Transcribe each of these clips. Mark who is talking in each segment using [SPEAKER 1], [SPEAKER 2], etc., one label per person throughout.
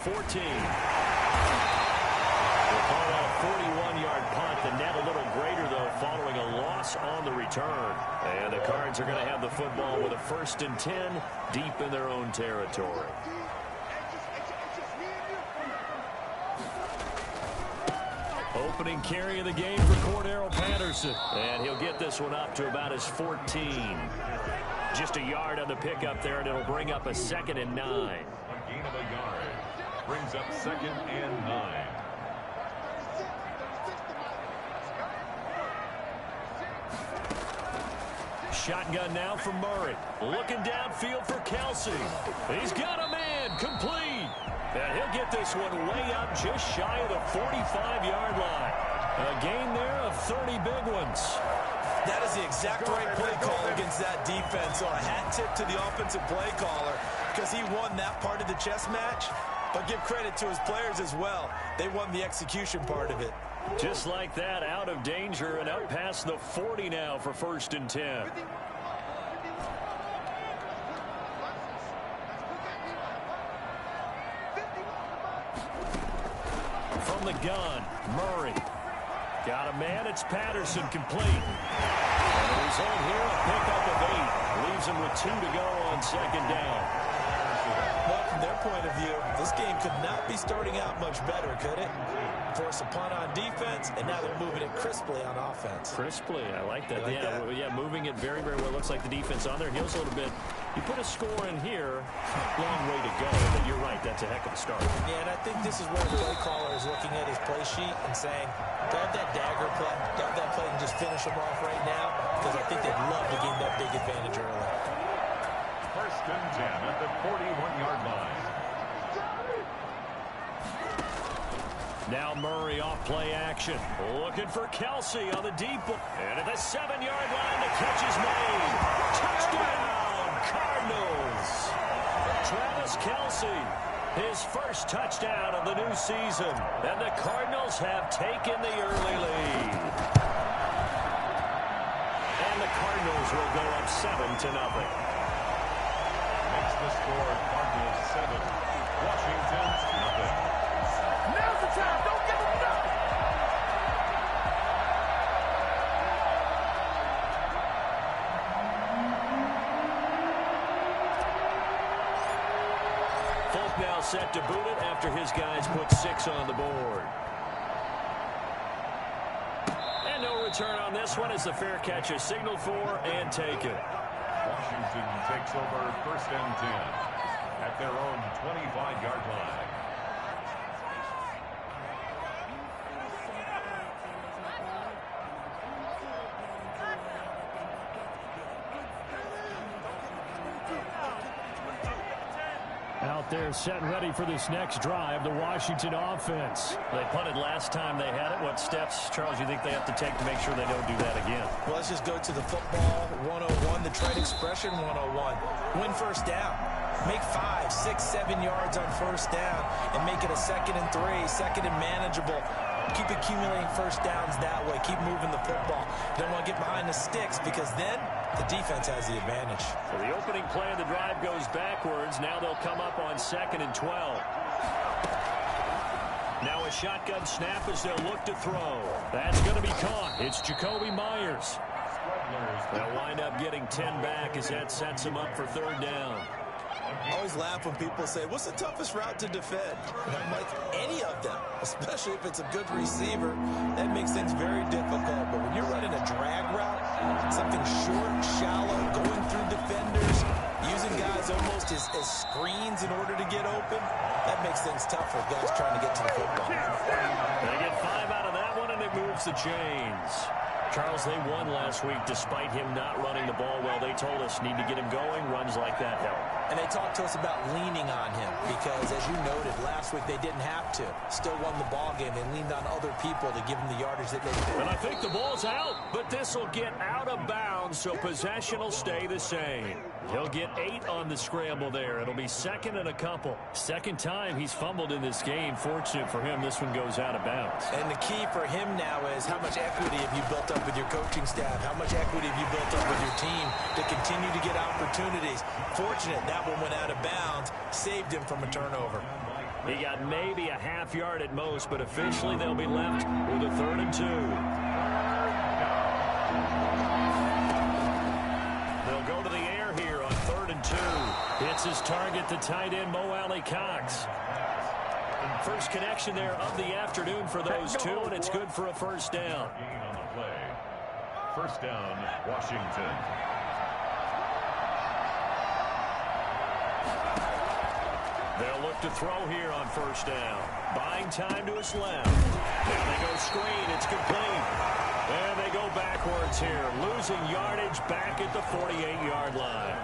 [SPEAKER 1] 14. We'll call that a 41-yard punt. The net a little greater, though, following a loss on the return. And the Cards are going to have the football with a 1st and 10 deep in their own territory. Opening carry of the game for Cordero Patterson. And he'll get this one up to about his 14. Just a yard on the pickup there, and it'll bring up a 2nd and 9.
[SPEAKER 2] A gain of a yard. Brings up 2nd and 9.
[SPEAKER 1] Shotgun now for Murray. Looking downfield for Kelsey. He's got a man. Complete. And he'll get this one way up just shy of the 45-yard line. A gain there of 30 big ones.
[SPEAKER 3] That is the exact right play call against that defense. So a hat tip to the offensive play caller because he won that part of the chess match. But give credit to his players as well. They won the execution part of it.
[SPEAKER 1] Just like that, out of danger and up past the 40 now for 1st and 10. From the gun, Murray. Got a man, it's Patterson, complete. And the result here, a pickup of 8. Leaves him with 2 to go on 2nd down.
[SPEAKER 3] Well, from their point of view, this game could not be starting out much better, could it? Force a punt on defense, and now they're moving it crisply on offense.
[SPEAKER 1] Crisply, I like that. Yeah, moving it very, very well. Looks like the defense on their heels a little bit. You put a score in here, long way to go, but you're right, that's a heck of a start.
[SPEAKER 3] Yeah, and I think this is where the play caller is looking at his play sheet and saying, grab that dagger play, grab that play and just finish them off right now, because I think they'd love to gain that big advantage early.
[SPEAKER 2] 1st and 10 at the 41-yard line.
[SPEAKER 1] Now Murray off play action. Looking for Kelsey on the deep. And at the 7-yard line, the catch is made. Touchdown, Cardinals. Travis Kelsey, his first touchdown of the new season. And the Cardinals have taken the early lead. And the Cardinals will go up 7-0.
[SPEAKER 2] Makes the score Cardinals 7, Washington 0.
[SPEAKER 4] Now's the time. Don't give them nothing.
[SPEAKER 1] Folk now set to boot it after his guys put 6 on the board. And no return on this one as the fair catch is signaled for and taken.
[SPEAKER 2] Washington takes over 1st and 10 at their own 25-yard line.
[SPEAKER 1] Out there set and ready for this next drive, the Washington offense. They punted last time they had it. What steps, Charles, you think they have to take to make sure they don't do that again?
[SPEAKER 3] Well, let's just go to the football 101, the trade expression 101. Win 1st down. Make 5, 6, 7 yards on 1st down and make it a 2nd and 3, 2nd and manageable. Keep accumulating 1st downs that way. Keep moving the football. You don't want to get behind the sticks because then the defense has the advantage.
[SPEAKER 1] So the opening play of the drive goes backwards. Now they'll come up on 2nd and 12. Now a shotgun snap as they'll look to throw. That's going to be caught. It's Jacoby Myers. They'll wind up getting 10 back as that sets them up for 3rd down.
[SPEAKER 3] I always laugh when people say, what's the toughest route to defend? And I'm like, any of them, especially if it's a good receiver. That makes things very difficult. But when you're running a drag route, something short, shallow, going through defenders, using guys almost as screens in order to get open, that makes things tough for guys trying to get to the football.
[SPEAKER 1] They get 5 out of that one, and it moves the chains. Charles, they won last week despite him not running the ball well. They told us need to get him going. Runs like that help.
[SPEAKER 3] And they talked to us about leaning on him because, as you noted, last week they didn't have to. Still won the ball game. They leaned on other people to give them the yardage that they did.
[SPEAKER 1] And I think the ball's out, but this will get out of bounds, so possession will stay the same. He'll get 8 on the scramble there. It'll be 2nd and a couple. 2nd time he's fumbled in this game. Fortunate for him, this one goes out of bounds.
[SPEAKER 3] And the key for him now is how much equity have you built up with your coaching staff? How much equity have you built up with your team to continue to get opportunities? Fortunate that one went out of bounds, saved him from a turnover.
[SPEAKER 1] He got maybe a half yard at most, but officially they'll be left with a 3rd and 2. They'll go to the air here on 3rd and 2. Hits his target, the tight end, Mo Alley-Cox. First connection there of the afternoon for those two, and it's good for a 1st down.
[SPEAKER 2] Gain on the play. 1st down, Washington.
[SPEAKER 1] They'll look to throw here on 1st down. Buying time to his left. Now they go screen. It's complete. And they go backwards here. Losing yardage back at the 48-yard line.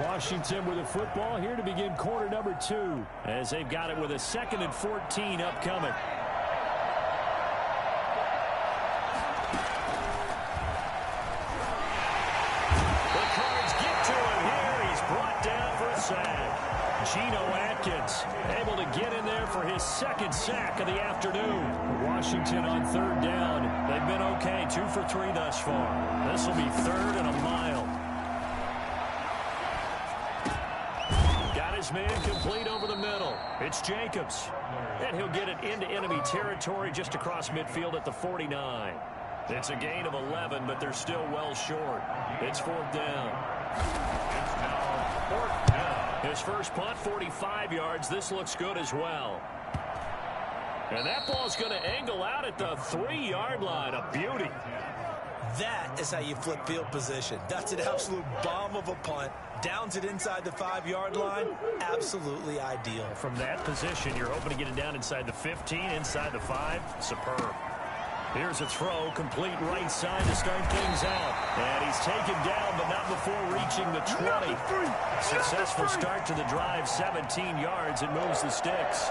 [SPEAKER 1] Washington with a football here to begin quarter number 2, as they've got it with a 2nd and 14 upcoming. The Cards get to him here. He's brought down for a sack. Geno Atkins able to get in there for his 2nd sack of the afternoon. Washington on 3rd down. They've been okay, 2 for 3 thus far. This will be 3rd and a mile. Got his man complete over the middle. It's Jacobs. And he'll get it into enemy territory just across midfield at the 49. It's a gain of 11, but they're still well short. It's 4th down.
[SPEAKER 2] It's now 4th down.
[SPEAKER 1] His first punt, 45 yards. This looks good as well. And that ball's going to angle out at the 3-yard line. A beauty.
[SPEAKER 3] That is how you flip field position. That's an absolute bomb of a punt. Downs it inside the 5-yard line. Absolutely ideal.
[SPEAKER 1] From that position, you're hoping to get it down inside the 15, inside the 5. Superb. Here's a throw, complete right side to start things out. And he's taken down, but not before reaching the 20. Successful start to the drive, 17 yards. It moves the sticks.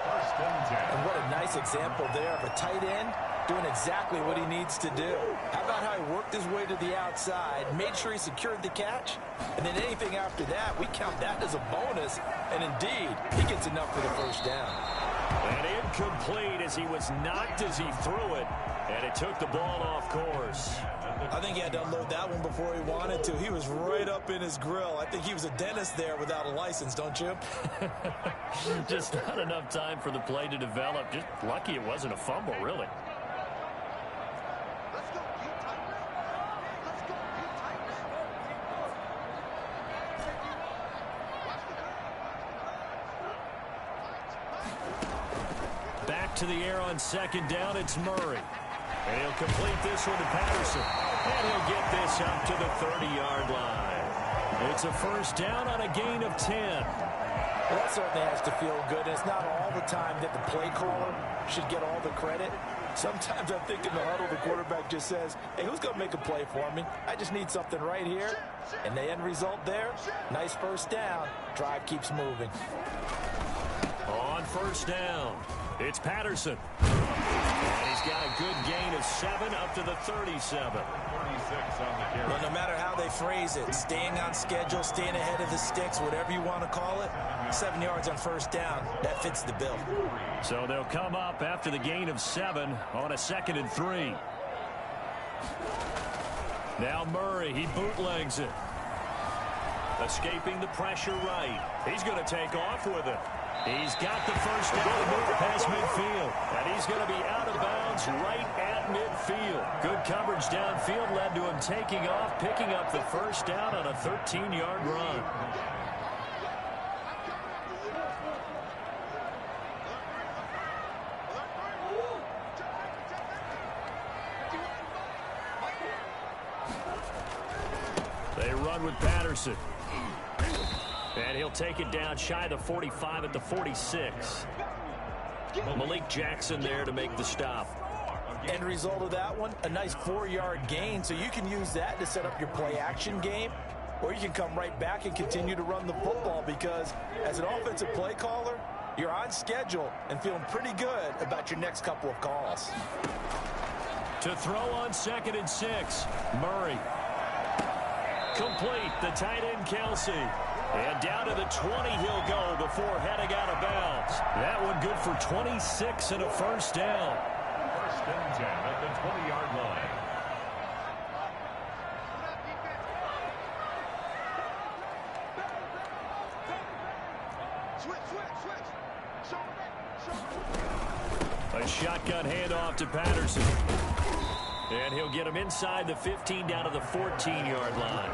[SPEAKER 2] 1st and 10.
[SPEAKER 3] And what a nice example there of a tight end doing exactly what he needs to do. How about how he worked his way to the outside, made sure he secured the catch, and then anything after that, we count that as a bonus. And indeed, he gets enough for the 1st down.
[SPEAKER 1] And incomplete as he was knocked as he threw it. And it took the ball off course.
[SPEAKER 3] I think he had to unload that one before he wanted to. He was right up in his grill. I think he was a dentist there without a license, don't you?
[SPEAKER 1] Just not enough time for the play to develop. Just lucky it wasn't a fumble, really. Back to the air on 2nd down, it's Murray. And he'll complete this one to Patterson. And he'll get this up to the 30-yard line. It's a 1st down on a gain of 10.
[SPEAKER 3] Well, that certainly has to feel good. And it's not all the time that the play caller should get all the credit. Sometimes I think in the huddle, the quarterback just says, hey, who's going to make a play for me? I just need something right here. And the end result there, nice 1st down. Drive keeps moving.
[SPEAKER 1] On 1st down, it's Patterson. And he's got a good gain of 7 up to the 37.
[SPEAKER 2] 46 on the carry.
[SPEAKER 3] Well, no matter how they phrase it, staying on schedule, staying ahead of the sticks, whatever you want to call it, 7 yards on 1st down, that fits the bill.
[SPEAKER 1] So they'll come up after the gain of 7 on a 2nd and 3. Now Murray, he bootlegs it. Escaping the pressure right. He's going to take off with it. He's got the 1st down to move past midfield. And he's going to be out of bounds right at midfield. Good coverage downfield led to him taking off, picking up the 1st down on a 13-yard run. They run with Patterson. And he'll take it down shy of the 45 at the 46. Malik Jackson there to make the stop.
[SPEAKER 3] End result of that one, a nice 4-yard gain. So you can use that to set up your play-action game, or you can come right back and continue to run the football because as an offensive play caller, you're on schedule and feeling pretty good about your next couple of calls.
[SPEAKER 1] To throw on 2nd and 6, Murray. Complete, the tight end Kelsey. And down to the 20 he'll go before heading out of bounds. That one good for 26 and a 1st down.
[SPEAKER 2] 1st and 10 at the 20-yard line.
[SPEAKER 4] Switch.
[SPEAKER 1] A shotgun handoff to Patterson. And he'll get him inside the 15 down to the 14-yard line.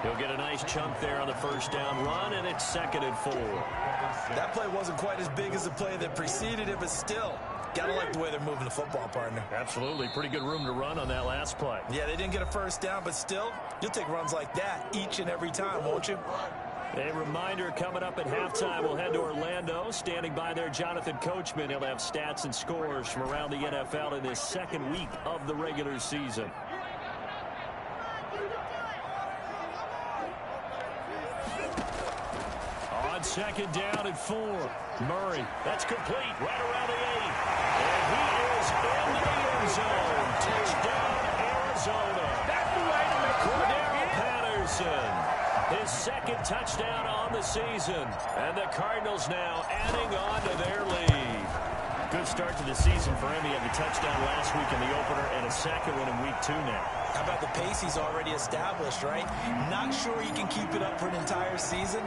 [SPEAKER 1] He'll get a nice chunk there on the first down run, and it's 2nd and 4.
[SPEAKER 3] That play wasn't quite as big as the play that preceded it, but still, gotta like the way they're moving the football, partner.
[SPEAKER 1] Absolutely. Pretty good room to run on that last play.
[SPEAKER 3] Yeah, they didn't get a first down, but still, you'll take runs like that each and every time, won't you?
[SPEAKER 1] A reminder, coming up at halftime, we'll head to Orlando. Standing by there, Jonathan Coachman. He'll have stats and scores from around the NFL in this second week of the regular season. On 2nd down and 4. Murray, that's complete, right around the 8. And he is in the end zone. Touchdown, Arizona.
[SPEAKER 4] That's the way to make
[SPEAKER 1] Cordero Patterson. His 2nd touchdown on the season. And the Cardinals now adding on to their lead. Good start to the season for him. He had the touchdown last week in the opener and a second one in week 2 now.
[SPEAKER 3] How about the pace he's already established, right? Not sure he can keep it up for an entire season,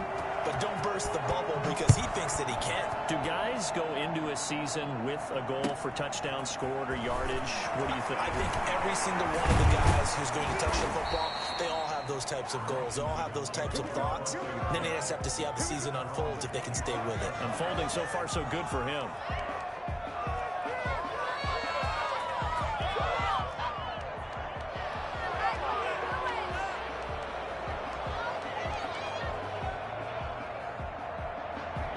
[SPEAKER 3] but don't burst the bubble because he thinks that he can.
[SPEAKER 1] Do guys go into a season with a goal for touchdown scored or yardage? What do you think?
[SPEAKER 3] I think every single one of the guys who's going to touch the football, they all have those types of goals. They all have those types of thoughts. Then they just have to see how the season unfolds if they can stay with it.
[SPEAKER 1] Unfolding so far so good for him.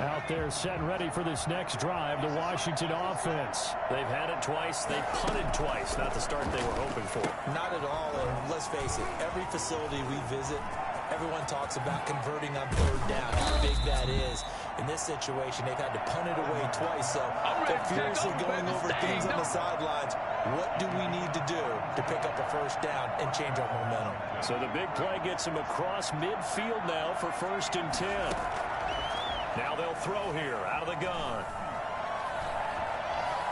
[SPEAKER 1] Out there set and ready for this next drive, the Washington offense. They've had it twice. They've punted twice. Not the start they were hoping for.
[SPEAKER 3] Not at all, and let's face it, every facility we visit, everyone talks about converting on 3rd down, how big that is. In this situation, they've had to punt it away twice, so they're furiously going over things on the sidelines. What do we need to do to pick up a 1st down and change our momentum?
[SPEAKER 1] So the big play gets him across midfield now for 1st and 10. Now they'll throw here out of the gun.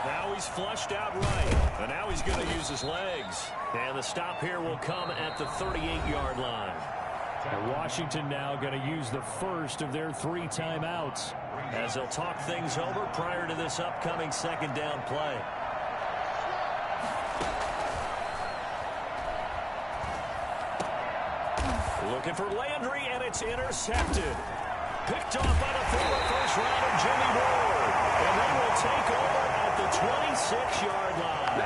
[SPEAKER 1] Now he's flushed out right. And now he's going to use his legs. And the stop here will come at the 38-yard line. And Washington now going to use the first of their 3 timeouts as they'll talk things over prior to this upcoming 2nd down play. Looking for Landry, and it's intercepted. Picked off by the former first-rounder Jimmy Ward. And they will take over at the 26-yard line.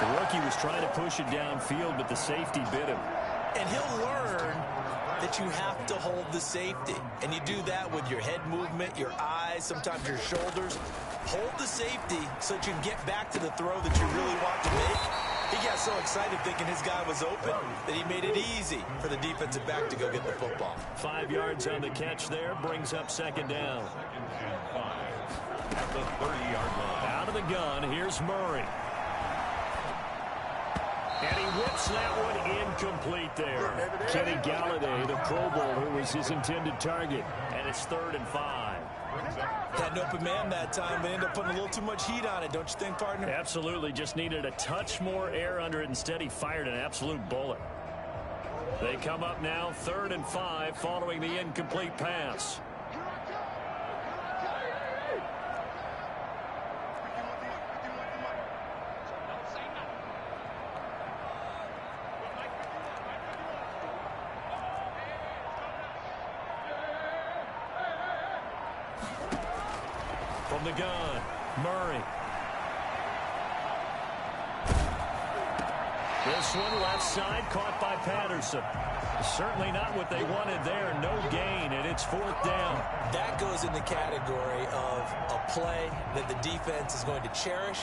[SPEAKER 1] The rookie was trying to push it downfield, but the safety bit him.
[SPEAKER 3] And he'll learn that you have to hold the safety. And you do that with your head movement, your eyes, sometimes your shoulders. Hold the safety so that you can get back to the throw that you really want to make. He got so excited thinking his guy was open that he made it easy for the defensive back to go get the football.
[SPEAKER 1] 5 yards on the catch there, brings up 2nd down.
[SPEAKER 2] At the 30-yard line.
[SPEAKER 1] Out of the gun, here's Murray. And he whips that one incomplete there. Kenny Galladay, the Pro Bowler, was his intended target. And it's 3rd and 5.
[SPEAKER 3] Had an open man that time, but ended up putting a little too much heat on it, don't you think, partner?
[SPEAKER 1] Absolutely. Just needed a touch more air under it. Instead, he fired an absolute bullet. They come up now, 3rd and 5, following the incomplete pass. From the gun, Murray. This one left side caught by Patterson. Certainly not what they wanted there. No gain, and it's 4th down.
[SPEAKER 3] That goes in the category of a play that the defense is going to cherish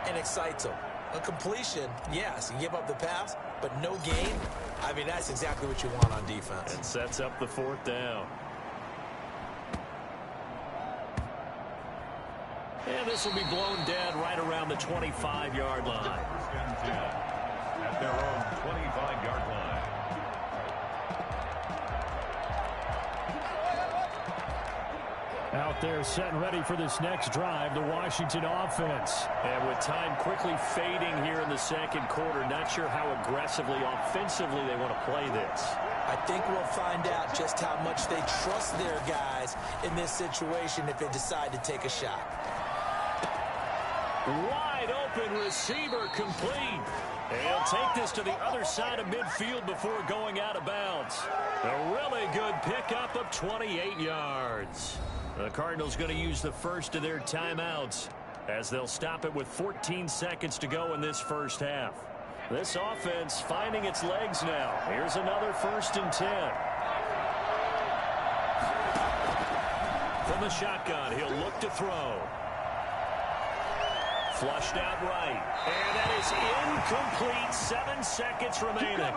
[SPEAKER 3] and excites them. A completion, yes, you give up the pass, but no gain. I mean, that's exactly what you want on defense.
[SPEAKER 1] And sets up the 4th down. And this will be blown dead right around the 25-yard line.
[SPEAKER 2] At their own 25-yard line.
[SPEAKER 1] Out there set and ready for this next drive, the Washington offense. And with time quickly fading here in the 2nd quarter, not sure how aggressively, offensively they want to play this.
[SPEAKER 3] I think we'll find out just how much they trust their guys in this situation if they decide to take a shot.
[SPEAKER 1] Wide open receiver complete. And he'll take this to the other side of midfield before going out of bounds. A really good pickup of 28 yards. The Cardinals going to use the first of their timeouts as they'll stop it with 14 seconds to go in this first half. This offense finding its legs now. Here's another 1st and 10. From the shotgun, he'll look to throw. Flushed out right. And that is incomplete. 7 seconds remaining.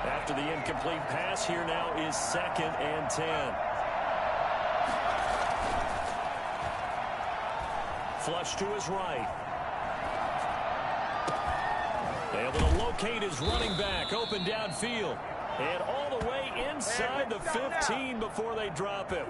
[SPEAKER 1] After the incomplete pass, here now is 2nd and 10. Flush to his right. Able to locate his running back, open downfield. And all the way inside the 15 before they drop him.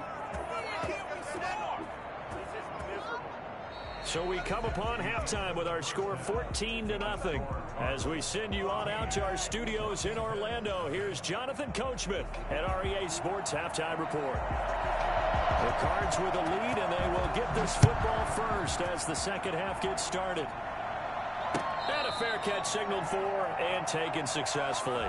[SPEAKER 1] So we come upon halftime with our score 14-0. As we send you on out to our studios in Orlando, here's Jonathan Coachman at REA Sports Halftime Report. The Cards with a lead, and they will get this football first as the second half gets started. And a fair catch signaled for and taken successfully.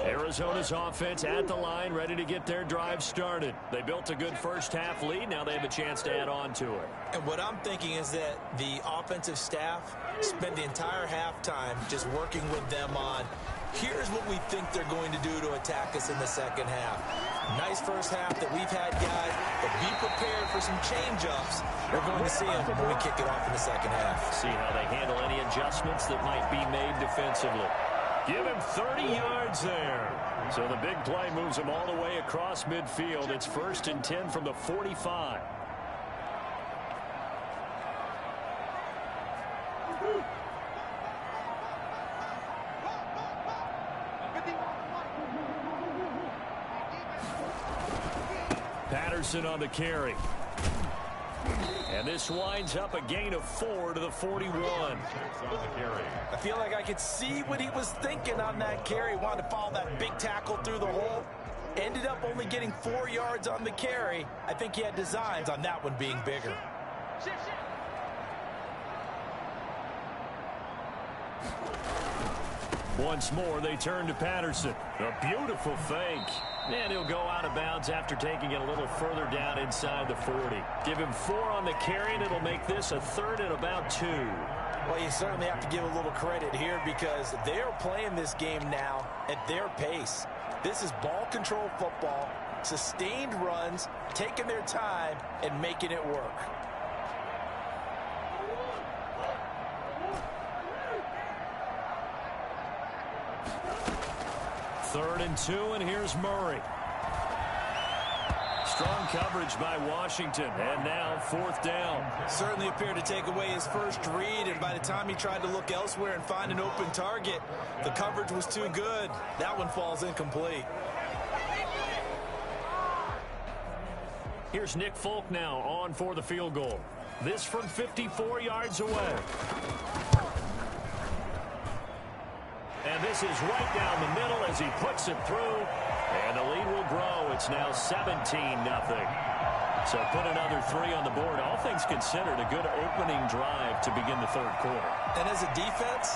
[SPEAKER 1] Arizona's offense at the line, ready to get their drive started. They built a good first half lead. Now they have a chance to add on to it.
[SPEAKER 3] And what I'm thinking is that the offensive staff spent the entire halftime just working with them on, here's what we think they're going to do to attack us in the second half. Nice first half that we've had, guys, but be prepared for some change-ups. We're going to see them when we kick it off in the second half.
[SPEAKER 1] See how they handle any adjustments that might be made defensively. Give him 30 yards there. So the big play moves him all the way across midfield. It's 1st and 10 from the 45. Patterson on the carry. And this winds up a gain of 4 to the 41.
[SPEAKER 3] I feel like I could see what he was thinking on that carry. Wanted to follow that big tackle through the hole. Ended up only getting 4 yards on the carry. I think he had designs on that one being bigger.
[SPEAKER 1] Once more, they turn to Patterson. A beautiful fake. And he'll go out of bounds after taking it a little further down inside the 40. Give him 4 on the carry, and it'll make this a 3rd and about 2.
[SPEAKER 3] Well, you certainly have to give a little credit here because they're playing this game now at their pace. This is ball control football, sustained runs, taking their time, and making it work.
[SPEAKER 1] Third and 2, and here's Murray. Strong coverage by Washington, and now 4th down.
[SPEAKER 3] Certainly appeared to take away his first read, and by the time he tried to look elsewhere and find an open target, the coverage was too good. That one falls incomplete.
[SPEAKER 1] Here's Nick Folk now on for the field goal. This from 54 yards away. And this is right down the middle as he puts it through. And the lead will grow. It's now 17-0. So put another 3 on the board. All things considered, a good opening drive to begin the third quarter.
[SPEAKER 3] And as a defense,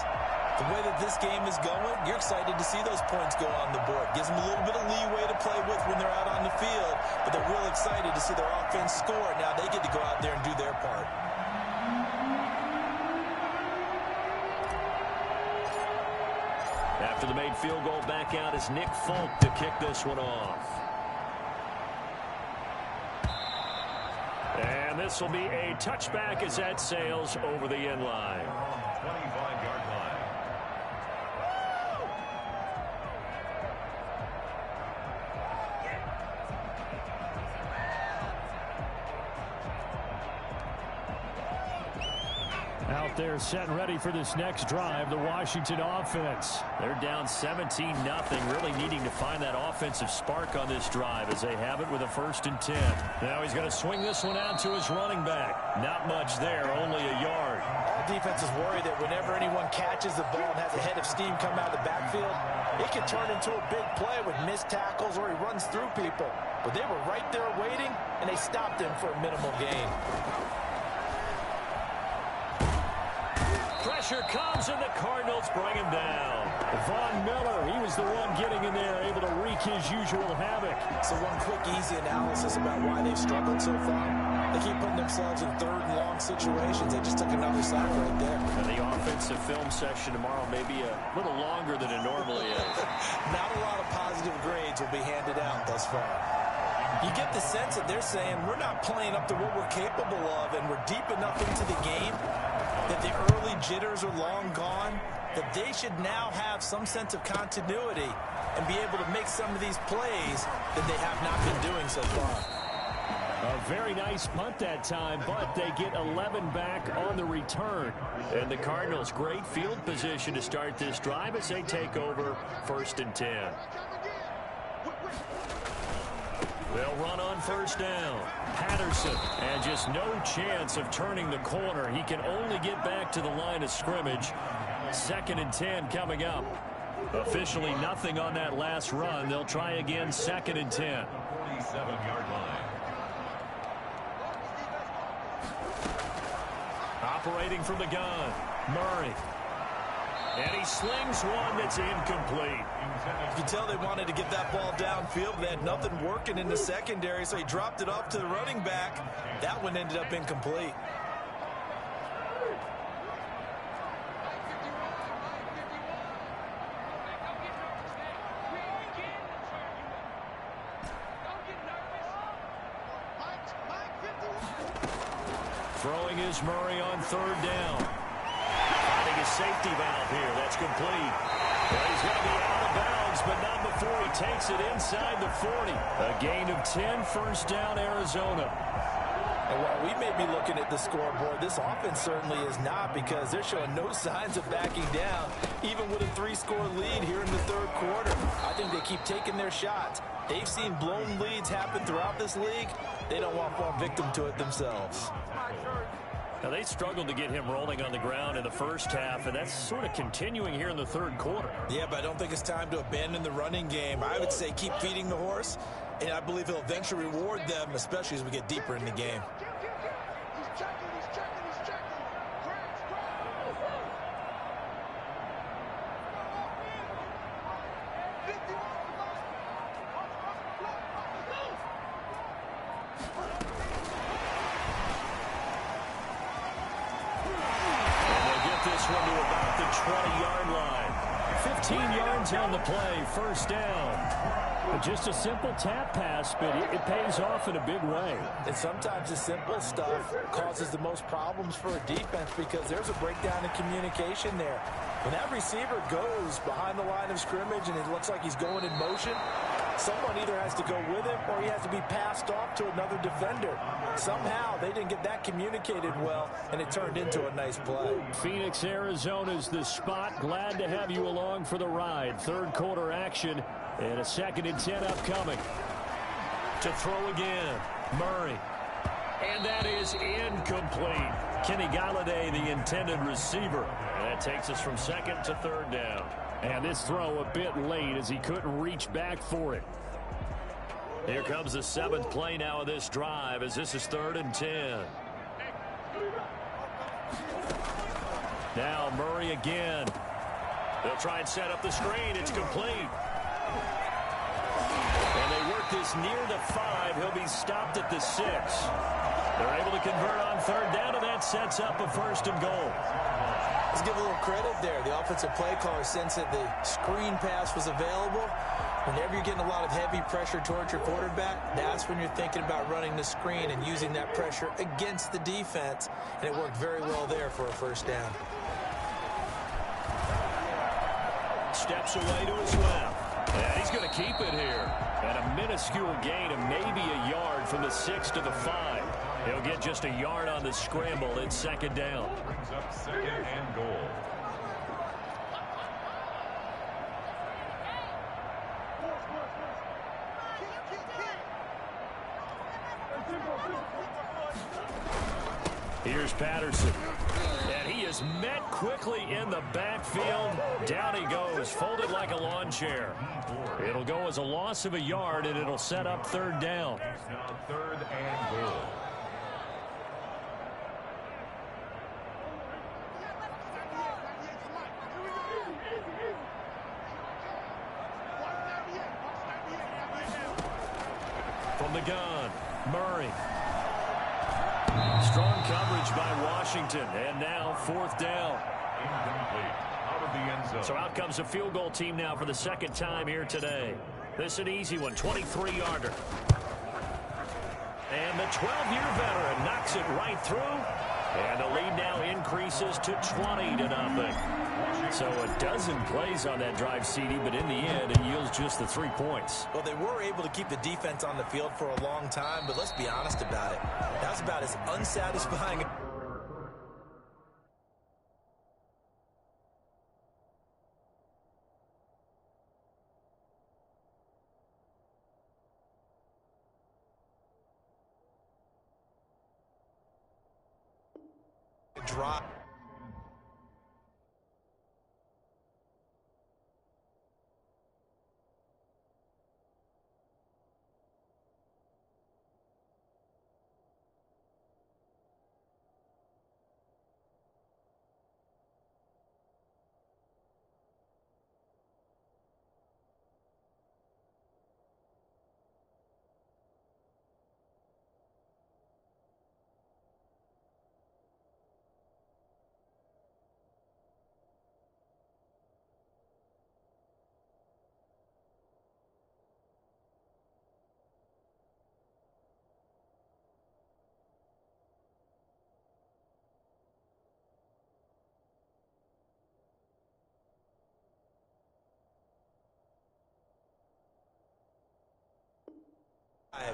[SPEAKER 3] the way that this game is going, you're excited to see those points go on the board. Gives them a little bit of leeway to play with when they're out on the field. But they're real excited to see their offense score. Now they get to go out there and do their part.
[SPEAKER 1] After the made field goal, back out is Nick Folk to kick this one off. And this will be a touchback as that sails over the end line.
[SPEAKER 2] 25-yard line.
[SPEAKER 1] out there setting ready for this next drive, the Washington offense. They're down 17-0, really needing to find that offensive spark on this drive as they have it with a 1st and 10. Now he's going to swing this one out to his running back. Not much there, only a yard.
[SPEAKER 3] All defenses worry that whenever anyone catches the ball and has a head of steam come out of the backfield, it can turn into a big play with missed tackles or he runs through people. But they were right there waiting, and they stopped him for a minimal gain.
[SPEAKER 1] Pressure comes, and the Cardinals bring him down. Von Miller, he was the one getting in there, able to wreak his usual havoc.
[SPEAKER 3] So one quick, easy analysis about why they've struggled so far. They keep putting themselves in 3rd and long situations. They just took another sack right there.
[SPEAKER 1] And the offensive film session tomorrow may be a little longer than it normally is.
[SPEAKER 3] Not a lot of positive grades will be handed out thus far. You get the sense that they're saying we're not playing up to what we're capable of, and we're deep enough into the game that the early jitters are long gone, that they should now have some sense of continuity and be able to make some of these plays that they have not been doing so far.
[SPEAKER 1] A very nice punt that time, but they get 11 back on the return. And the Cardinals, great field position to start this drive as they take over 1st and 10. They'll run on 1st down. Patterson, and just no chance of turning the corner. He can only get back to the line of scrimmage. 2nd and 10 coming up. Officially nothing on that last run. They'll try again 2nd and 10.
[SPEAKER 2] 47-yard line.
[SPEAKER 1] Operating from the gun, Murray. And he slings one that's incomplete.
[SPEAKER 3] You can tell they wanted to get that ball downfield. They had nothing working in the secondary, so he dropped it off to the running back. That one ended up incomplete.
[SPEAKER 1] Throwing is Murray on 3rd down. Finding a safety valve here. That's complete. Well, he's going to be out of bounds, but not before he takes it inside the 40. A gain of 10, 1st down, Arizona.
[SPEAKER 3] And while we may be looking at the scoreboard, this offense certainly is not, because they're showing no signs of backing down, even with a 3-score lead here in the 3rd quarter. I think they keep taking their shots. They've seen blown leads happen throughout this league. They don't want to fall victim to it themselves.
[SPEAKER 1] Now, they struggled to get him rolling on the ground in the 1st half, and that's sort of continuing here in the 3rd quarter.
[SPEAKER 3] Yeah, but I don't think it's time to abandon the running game. I would say keep feeding the horse, and I believe he'll eventually reward them, especially as we get deeper in the game.
[SPEAKER 1] On the play, 1st down. Just a simple tap pass, but it pays off in a big way.
[SPEAKER 3] And sometimes the simple stuff causes the most problems for a defense, because there's a breakdown in communication there. When that receiver goes behind the line of scrimmage and it looks like he's going in motion, someone either has to go with him or he has to be passed off to another defender. Somehow they didn't get that communicated well, and it turned into a nice play.
[SPEAKER 1] Phoenix, Arizona's the spot. Glad to have you along for the ride. 3rd quarter action and a 2nd and 10 upcoming. To throw again, Murray. And that is incomplete. Kenny Galladay, the intended receiver. And that takes us from 2nd to 3rd down. And this throw a bit late as he couldn't reach back for it. Here comes the 7th play now of this drive, as this is 3rd and 10. Now Murray again. They'll try and set up the screen. It's complete. And they work this near the 5. He'll be stopped at the 6. They're able to convert on 3rd down, and that sets up a 1st and goal.
[SPEAKER 3] Let's give a little credit there. The offensive play caller sensed that the screen pass was available. Whenever you're getting a lot of heavy pressure towards your quarterback, that's when you're thinking about running the screen and using that pressure against the defense. And it worked very well there for a 1st down.
[SPEAKER 1] Steps away to his left. And he's going to keep it here. And a minuscule gain of maybe a yard from the 6 to the 5. He'll get just a yard on the scramble. It's second down.
[SPEAKER 2] Brings up second and goal.
[SPEAKER 1] Here's Patterson. And he is met quickly in the backfield. Down he goes, folded like a lawn chair. It'll go as a loss of a yard, and it'll set up third down.
[SPEAKER 2] Now third and goal.
[SPEAKER 1] From the gun, Murray. Strong coverage by Washington, and now fourth down.
[SPEAKER 2] Incomplete. Out of the end zone.
[SPEAKER 1] So out comes a field goal team now for the second time here today. This is an easy one, 23-yarder. And the 12-year veteran knocks it right through. And the lead now increases to 20-0. So a dozen plays on that drive, CD, but in the end, it yields just the 3 points.
[SPEAKER 3] Well, they were able to keep the defense on the field for a long time, but let's be honest about it. That was about as unsatisfying. Drop.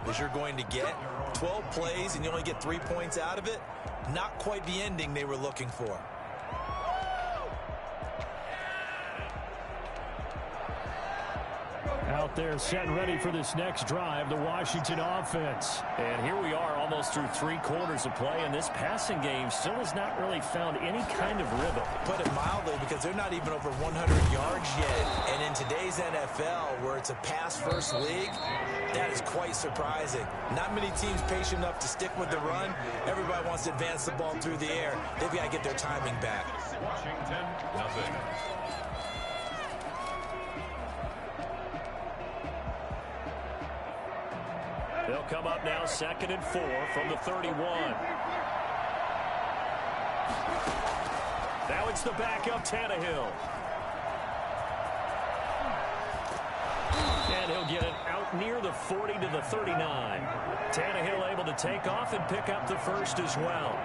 [SPEAKER 3] As you're going to get 12 plays and you only get 3 points out of it, not quite the ending they were looking for.
[SPEAKER 1] Out there set and ready for this next drive, the Washington offense. And here we are almost through 3 quarters of play, and this passing game still has not really found any kind of rhythm.
[SPEAKER 3] Put it mildly, because they're not even over 100 yards yet. And in today's NFL, where it's a pass-first league, that is quite surprising. Not many teams patient enough to stick with the run. Everybody wants to advance the ball through the air. They've got to get their timing back.
[SPEAKER 2] Washington, nothing.
[SPEAKER 1] They'll come up now 2nd and 4 from the 31. Now it's the backup, Tannehill. And he'll get it out near the 40 to the 39. Tannehill able to take off and pick up the first as well.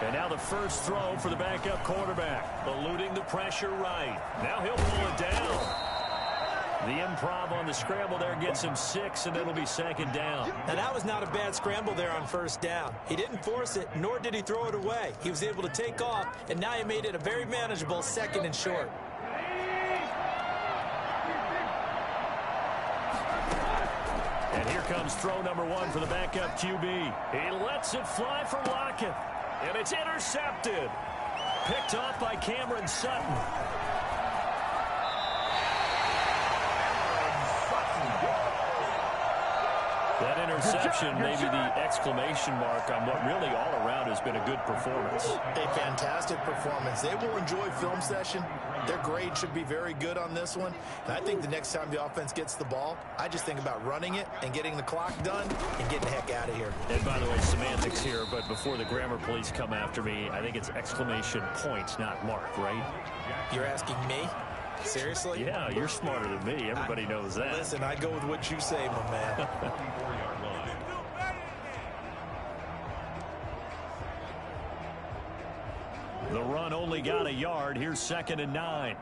[SPEAKER 1] And now the first throw for the backup quarterback. Eluding the pressure right. Now he'll pull it down. The improv on the scramble there gets him 6, and it'll be 2nd down.
[SPEAKER 3] Now, that was not a bad scramble there on first down. He didn't force it, nor did he throw it away. He was able to take off, and now he made it a very manageable 2nd and short.
[SPEAKER 1] And here comes throw number 1 for the backup QB. He lets it fly for Lockett, and it's intercepted. Picked off by Cameron Sutton. That interception may be the exclamation mark on what really all around has been a good performance.
[SPEAKER 5] A fantastic performance. They will enjoy film session. Their grade should be very good on this one. And I think the next time the offense gets the ball, I just think about running it and getting the clock done and getting the heck out of here.
[SPEAKER 1] And by the way, semantics here, but before the grammar police come after me, I think it's exclamation point, not mark, right?
[SPEAKER 3] You're asking me? Seriously?
[SPEAKER 1] Yeah, you're smarter than me. Everybody knows that.
[SPEAKER 3] Listen, I go with what you say, my man.
[SPEAKER 2] 24-yard line.
[SPEAKER 1] The run only got a yard. Here's 2nd and 9.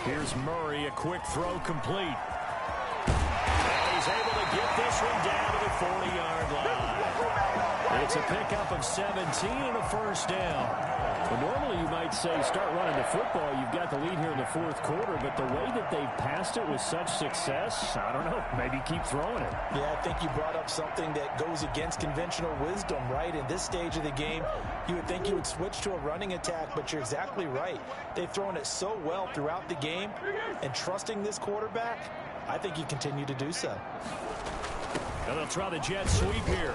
[SPEAKER 1] Here's Murray, a quick throw complete. And he's able to get this one down to the 40-yard line. It's a pickup of 17 and a first down.
[SPEAKER 6] Well, normally you might say start running the football. You've got the lead here in the fourth quarter, but the way that they've passed it with such success, I don't know, maybe keep throwing it.
[SPEAKER 3] Yeah, I think you brought up something that goes against conventional wisdom, right? In this stage of the game, you would think you would switch to a running attack, but you're exactly right. They've thrown it so well throughout the game, and trusting this quarterback, I think you continue to do so.
[SPEAKER 1] And they'll try the jet sweep here.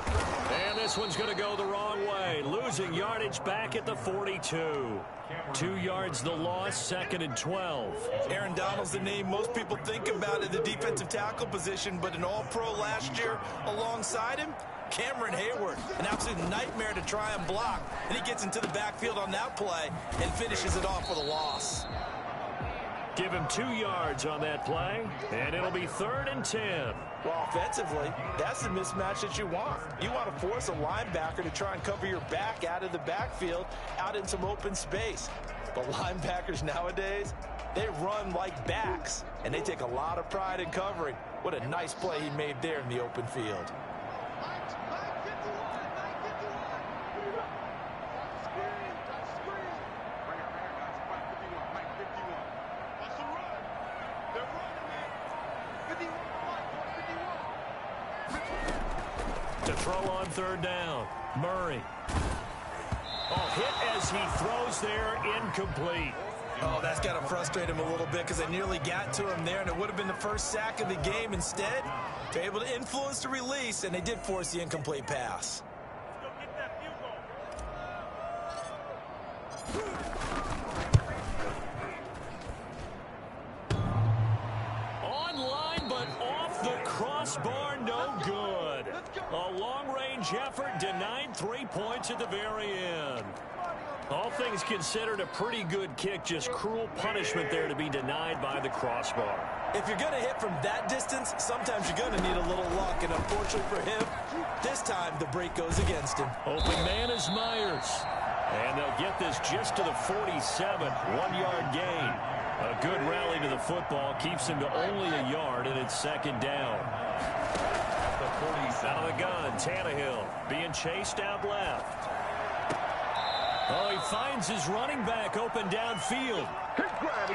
[SPEAKER 1] And this one's going to go the wrong way. Losing yardage back at the 42. 2 yards the loss, 2nd and 12.
[SPEAKER 3] Aaron Donald's the name most people think about in the defensive tackle position, but an all-pro last year alongside him, Cameron Hayward, an absolute nightmare to try and block. And he gets into the backfield on that play and finishes it off with a loss.
[SPEAKER 1] Give him 2 yards on that play, and it'll be 3rd and 10.
[SPEAKER 3] Well, offensively, that's the mismatch that you want. You want to force a linebacker to try and cover your back out of the backfield, out in some open space. But linebackers nowadays, they run like backs, and they take a lot of pride in covering. What a nice play he made there in the open field.
[SPEAKER 1] To throw on 3rd down, Murray. Oh, hit as he throws there, incomplete.
[SPEAKER 3] Oh, that's got to frustrate him a little bit because they nearly got to him there, and it would have been the first sack of the game. Instead, they're able to influence the release, and they did force the incomplete pass.
[SPEAKER 1] Online, but off the crossbar, no good. A long-range effort denied 3 points at the very end. All things considered, a pretty good kick, just cruel punishment there to be denied by the crossbar.
[SPEAKER 3] If you're going to hit from that distance, sometimes you're going to need a little luck, and unfortunately for him, this time the break goes against him.
[SPEAKER 1] Open man is Myers. And they'll get this just to the 47, 1-yard gain. A good rally to the football keeps him to only a yard, and it's 2nd down. Out of the gun, Tannehill being chased out left. Oh, he finds his running back open downfield.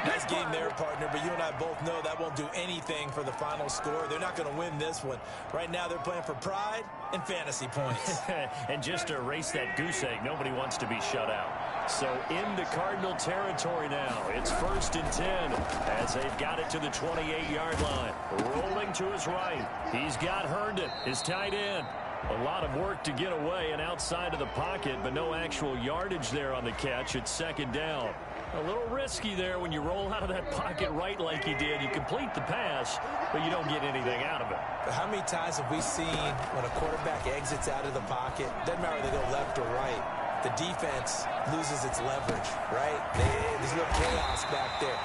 [SPEAKER 3] Nice game there, partner, but you and I both know that won't do anything for the final score. They're not going to win this one. Right now, they're playing for pride and fantasy points.
[SPEAKER 1] And just to erase that goose egg, nobody wants to be shut out. So into Cardinal territory now. It's 1st and 10 as they've got it to the 28-yard line. Rolling to his right. He's got Herndon, his tight end. A lot of work to get away and outside of the pocket, but no actual yardage there on the catch. It's 2nd down. A little risky there when you roll out of that pocket right like he did. You complete the pass, but you don't get anything out of it.
[SPEAKER 3] But how many times have we seen when a quarterback exits out of the pocket, doesn't matter whether they go left or right, the defense loses its leverage, right? There's a little chaos back there.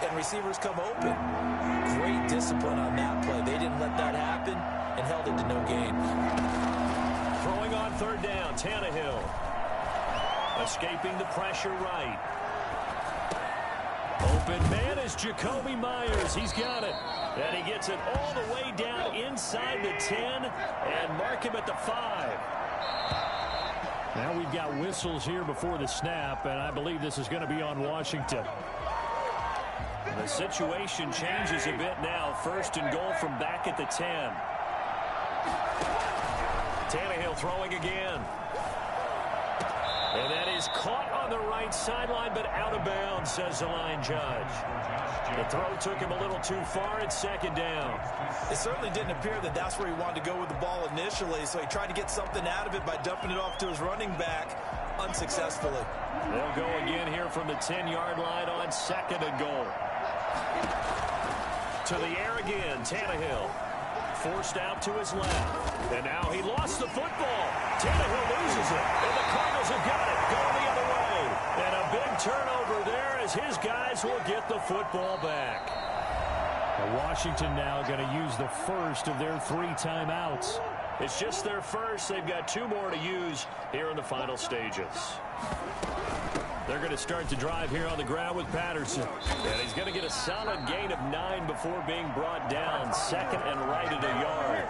[SPEAKER 3] And receivers come open. Great discipline on that play. They didn't let that happen and held it to no gain.
[SPEAKER 1] Throwing on 3rd down, Tannehill. Escaping the pressure right. Open man is Jacoby Myers. He's got it. And he gets it all the way down inside the 10 and mark him at the 5.
[SPEAKER 6] Now we've got whistles here before the snap, and I believe this is going to be on Washington.
[SPEAKER 1] The situation changes a bit now. 1st and goal from back at the 10. Tannehill throwing again. And that is caught on the right sideline, but out of bounds, says the line judge. The throw took him a little too far. It's 2nd down.
[SPEAKER 3] It certainly didn't appear that that's where he wanted to go with the ball initially, so he tried to get something out of it by dumping it off to his running back unsuccessfully.
[SPEAKER 1] They'll go again here from the 10-yard line on 2nd and goal. To the air again, Tannehill. Forced out to his left. And now he lost the football. Tannehill loses it. And the Cardinals have got it. Going the other way. And a big turnover there as his guys will get the football back.
[SPEAKER 6] Washington now going to use the first of their 3 timeouts.
[SPEAKER 1] It's just their first. They've got 2 more to use here in the final stages. They're going to start to drive here on the ground with Patterson. And he's going to get a solid gain of 9 before being brought down. Second and right at a yard.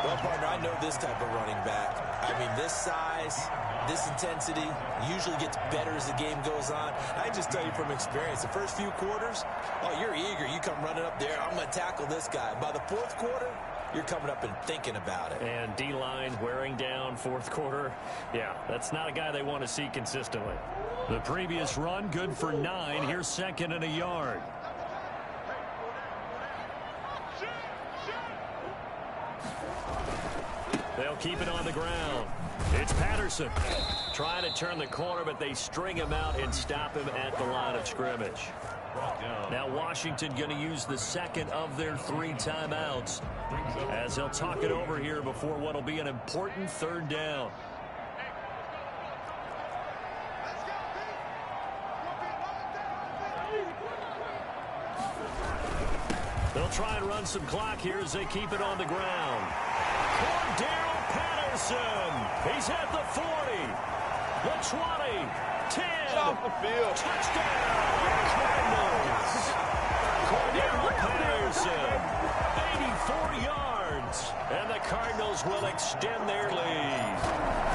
[SPEAKER 3] Well, partner, I know this type of running back. I mean, this size, this intensity usually gets better as the game goes on. I just tell you from experience, the first few quarters, oh, you're eager. You come running up there, I'm going to tackle this guy. By the fourth quarter, you're coming up and thinking about it.
[SPEAKER 1] And D-line wearing down fourth quarter. Yeah, that's not a guy they want to see consistently. The previous run, good for 9. Here's second and a yard. They'll keep it on the ground. It's Patterson trying to turn the corner, but they string him out and stop him at the line of scrimmage. Now Washington going to use the second of their 3 timeouts as they'll talk it over here before what will be an important third down. They'll try and run some clock here as they keep it on the ground. Cordero Patterson. He's at the 40, the 20, 10.
[SPEAKER 4] Get off the field.
[SPEAKER 1] Touchdown, Cardinals. Cordero Patterson, 84 yards. And the Cardinals will extend their lead.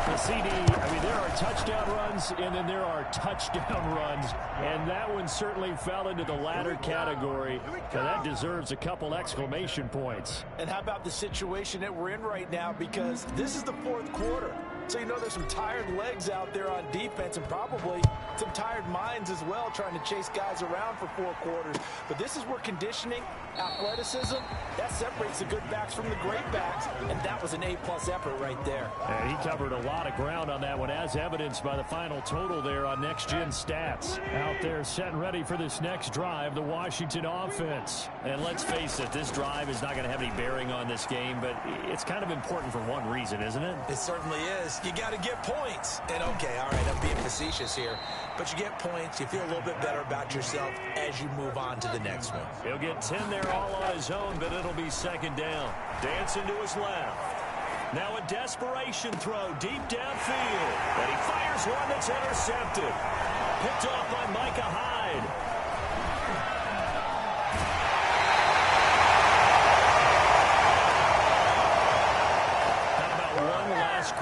[SPEAKER 6] The CD, I mean, there are touchdown runs, and then there are touchdown runs. And that one certainly fell into the latter category. So that deserves a couple exclamation points.
[SPEAKER 5] And how about the situation that we're in right now? Because this is the fourth quarter. So, you know, there's some tired legs out there on defense and probably some tired minds as well trying to chase guys around for 4 quarters. But this is where conditioning, athleticism, that separates the good backs from the great backs. And that was an A-plus effort right there.
[SPEAKER 6] And he covered a lot of ground on that one, as evidenced by the final total there on Next Gen Stats. Out there set and ready for this next drive, the Washington offense.
[SPEAKER 1] And let's face it, this drive is not going to have any bearing on this game, but it's kind of important for one reason, isn't it?
[SPEAKER 3] It certainly is. You got to get points. And, okay, all right, I'm being facetious here. But you get points. You feel a little bit better about yourself as you move on to the next one.
[SPEAKER 1] He'll get 10 there all on his own, but it'll be second down. Dancing to his left. Now a desperation throw deep downfield. And he fires one that's intercepted. Picked off by Micah Hyde.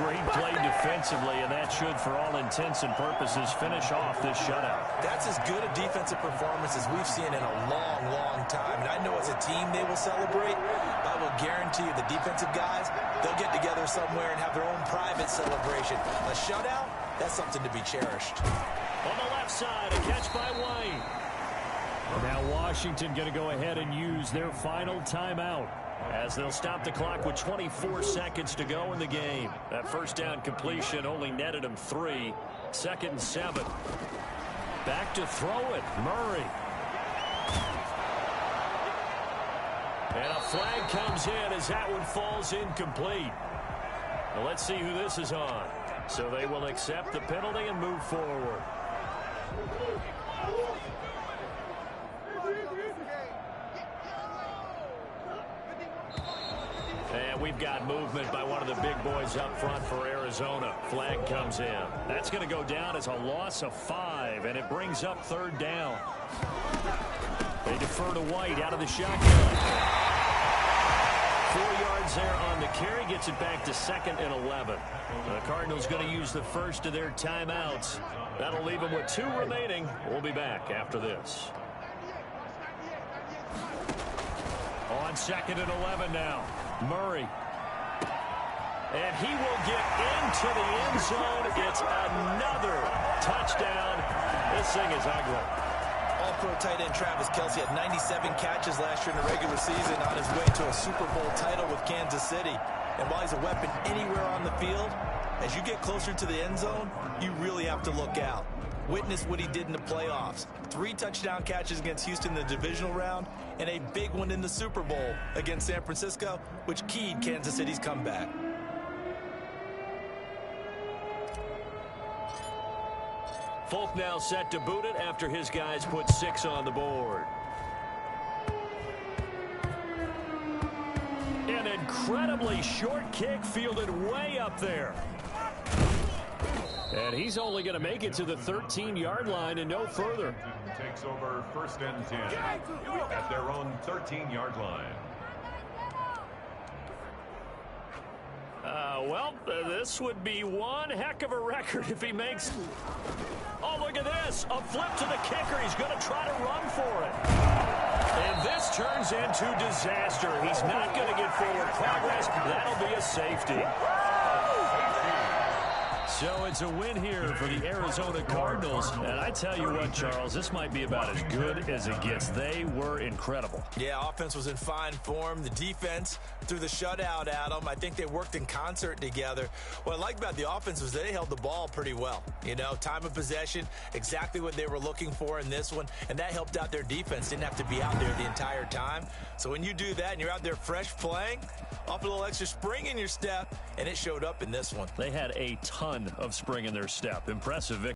[SPEAKER 1] Great play defensively, and that should, for all intents and purposes, finish off this shutout.
[SPEAKER 3] That's as good a defensive performance as we've seen in a long, long time. And I know as a team they will celebrate, but I will guarantee you the defensive guys, they'll get together somewhere and have their own private celebration. A shutout, that's something to be cherished.
[SPEAKER 1] On the left side, a catch by White.
[SPEAKER 6] Now Washington going to go ahead and use their final timeout, as they'll stop the clock with 24 seconds to go in the game.
[SPEAKER 1] That first down completion only netted him 3. Second and 7. Back to throw it, Murray. And a flag comes in as that one falls incomplete. Well, let's see who this is on. So they will accept the penalty and move forward. And we've got movement by one of the big boys up front for Arizona. Flag comes in. That's going to go down as a loss of 5, and it brings up third down. They defer to White out of the shotgun. 4 yards there on the carry, gets it back to second and 11. The Cardinals going to use the first of their timeouts. That'll leave them with 2 remaining. We'll be back after this. On second and 11 now. Murray. And he will get into the end zone. It's another touchdown. This thing is ugly.
[SPEAKER 3] All-pro tight end Travis Kelce had 97 catches last year in the regular season on his way to a Super Bowl title with Kansas City. And while he's a weapon anywhere on the field, as you get closer to the end zone, you really have to look out. Witness what he did in the playoffs. 3 touchdown catches against Houston in the divisional round, and a big one in the Super Bowl against San Francisco, which keyed Kansas City's comeback.
[SPEAKER 1] Folk now set to boot it after his guys put 6 on the board. An incredibly short kick fielded way up there.
[SPEAKER 6] And he's only going to make it to the 13-yard line and no further.
[SPEAKER 2] Takes over 1st and 10 at their own 13-yard line.
[SPEAKER 6] This would be one heck of a record if he makes... Oh, look at this. A flip to the kicker. He's going to try to run for it. And this turns into disaster. He's not going to get forward progress. That'll be a safety. So it's a win here for the Arizona Cardinals. And I tell you what, Charles, this might be about as good as it gets. They were incredible.
[SPEAKER 3] Yeah, offense was in fine form. The defense threw the shutout at them. I think they worked in concert together. What I like about the offense was they held the ball pretty well. You know, time of possession, exactly what they were looking for in this one. And that helped out their defense. Didn't have to be out there the entire time. So when you do that and you're out there fresh playing, off a little extra spring in your step, and it showed up in this one.
[SPEAKER 6] They had a ton of spring in their step. Impressive victory.